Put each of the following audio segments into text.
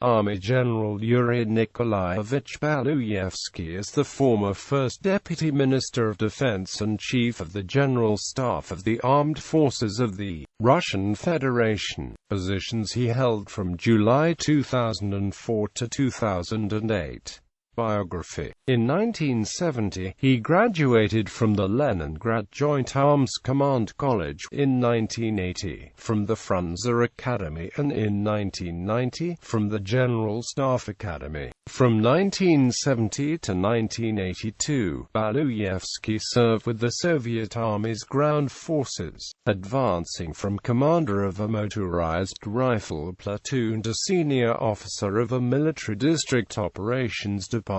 Army General Yuri Nikolayevich Baluyevsky is the former First Deputy Minister of Defense and Chief of the General Staff of the Armed Forces of the Russian Federation, positions he held from July 2004 to 2008. Biography. In 1970, he graduated from the Leningrad Joint Arms Command College, in 1980, from the Frunze Academy, and in 1990, from the General Staff Academy. From 1970 to 1982, Baluyevsky served with the Soviet Army's ground forces, advancing from commander of a motorized rifle platoon to senior officer of a military district operations department.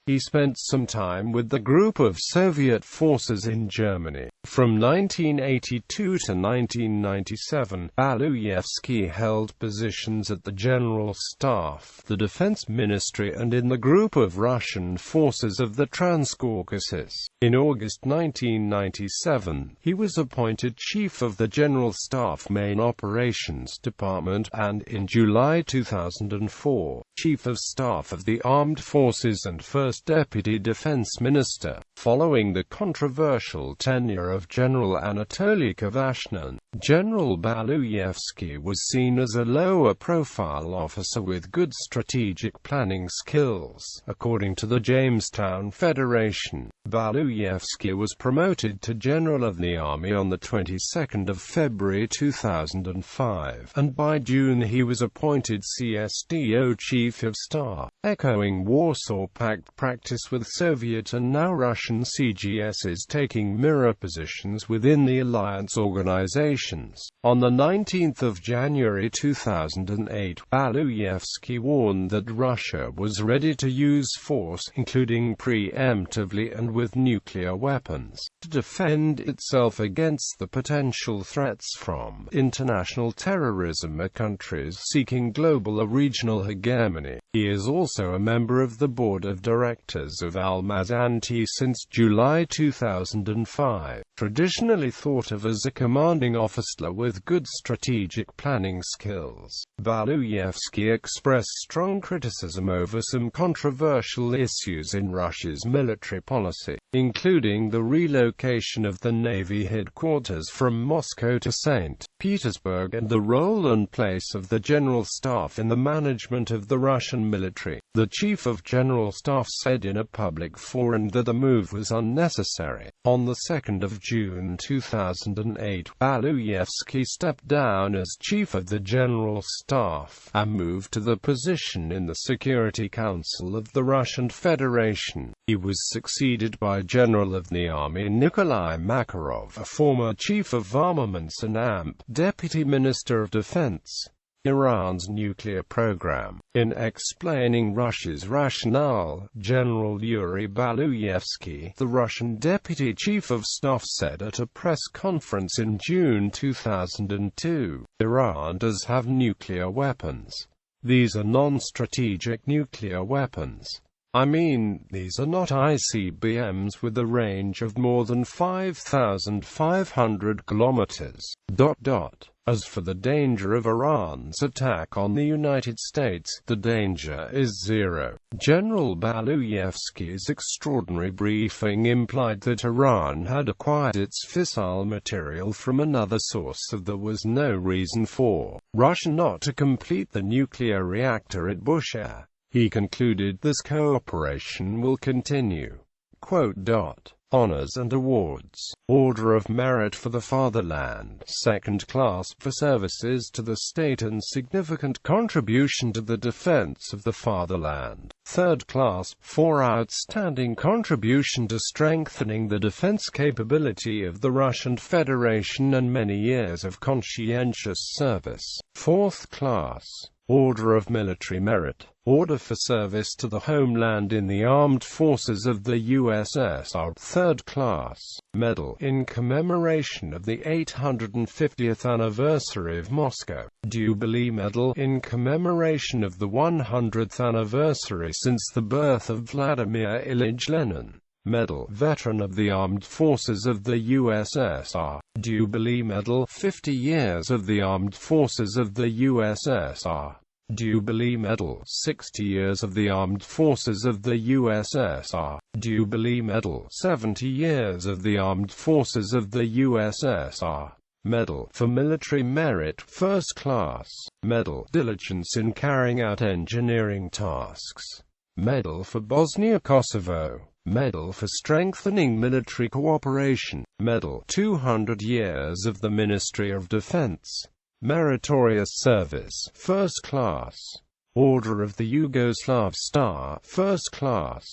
He spent some time with the group of Soviet forces in Germany. From 1982 to 1997, Baluyevsky held positions at the General Staff, the Defense Ministry, and in the group of Russian forces of the Transcaucasus. In August 1997, he was appointed Chief of the General Staff Main Operations Department, and in July 2004, Chief of Staff of the Armed Forces and First Deputy Defense Minister. Following the controversial tenure of General Anatoly Kvashnin, General Baluyevsky was seen as a lower-profile officer with good strategic planning skills. According to the Jamestown Federation, Baluyevsky was promoted to General of the Army on the 22nd of February 2005, and by June he was appointed CSTO Chief of Staff, echoing Warsaw Pact practice with Soviet and now Russian CGSs taking mirror positions within the alliance organizations. On the 19th of January 2008, Baluyevsky warned that Russia was ready to use force, including preemptively and with nuclear weapons, to defend itself against the potential threats from international terrorism or countries seeking global or regional hegemony. He is also a member of the board of directors of Almaz-Antey since July 2005. Traditionally thought of as a commanding officer with good strategic planning skills, Baluyevsky expressed strong criticism over some controversial issues in Russia's military policy, including the relocation of the Navy headquarters from Moscow to St. Petersburg and the role and place of the General Staff in the management of the Russian military. The Chief of General Staff said in a public forum that the move was unnecessary. On the 2nd of June 2008, Baluyevsky stepped down as Chief of the General Staff, and moved to the position in the Security Council of the Russian Federation. He was succeeded by General of the Army Nikolai Makarov, a former Chief of Armaments and AMP, Deputy Minister of Defense. Iran's nuclear program. In explaining Russia's rationale, General Yuri Baluyevsky, the Russian Deputy Chief of Staff, said at a press conference in June 2002, "Iran does have nuclear weapons. These are non-strategic nuclear weapons. I mean, these are not ICBMs with a range of more than 5,500 kilometers. As for the danger of Iran's attack on the United States, the danger is zero." General Baluyevsky's extraordinary briefing implied that Iran had acquired its fissile material from another source, so there was no reason for Russia not to complete the nuclear reactor at Bushehr. He concluded this cooperation will continue. Honors and awards. Order of Merit for the Fatherland, Second Class for services to the state and significant contribution to the defense of the fatherland. Third Class for outstanding contribution to strengthening the defense capability of the Russian Federation and many years of conscientious service. Fourth Class Order of Military Merit. Order for service to the homeland in the armed forces of the USSR. Third Class Medal in commemoration of the 850th anniversary of Moscow. Jubilee Medal in commemoration of the 100th anniversary since the birth of Vladimir Ilyich Lenin. Medal Veteran of the Armed Forces of the USSR. Jubilee Medal 50 Years of the Armed Forces of the USSR. Jubilee Medal, 60 years of the Armed Forces of the USSR. Jubilee Medal, 70 years of the Armed Forces of the USSR. Medal for Military Merit, First Class. Medal, Diligence in Carrying Out Engineering Tasks. Medal for Bosnia-Kosovo. Medal for Strengthening Military Cooperation. Medal, 200 years of the Ministry of Defense. Meritorious Service, First Class. Order of the Yugoslav Star, First Class.